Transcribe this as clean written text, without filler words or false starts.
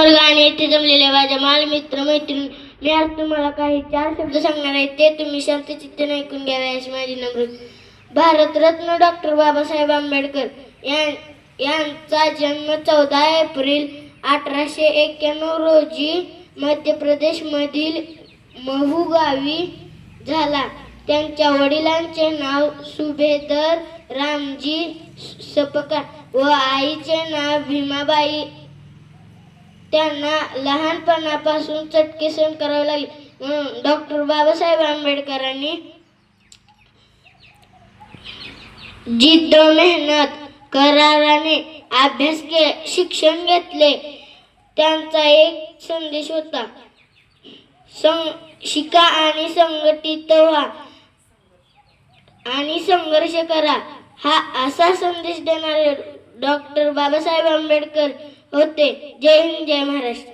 वर्ग आणि येथे जमलेल्या माझ्या बालमित्र मैत्रीण, मी आज तुम्हाला काही 4 शब्द सांगणार आहे. ते तुम्ही शांतचित्ताने ऐकून घ्यावे अशी माझी नम्र. भारतरत्न डॉक्टर बाबासाहेब आंबेडकर यांचा जन्म 14 एप्रिल 1891 रोजी मध्य प्रदेशमधील महू गावी झाला. त्यांच्या वडिलांचे नाव सुभेदार रामजी सपकाळ व आईचे नाव भीमाबाई. त्यांना लहानपणापासून चटके सहन करावे लागले म्हणून डॉक्टर बाबासाहेब आंबेडकरांनी जिद्द मेहनत कराराने अभ्यास शिक्षण घेतले. त्यांचा एक संदेश होता, शिका आणि संघटित व्हा आणि संघर्ष करा. हा असा संदेश देणारे डॉक्टर बाबासाहेब आंबेडकर होते. जय हिंद, जय महाराष्ट्र.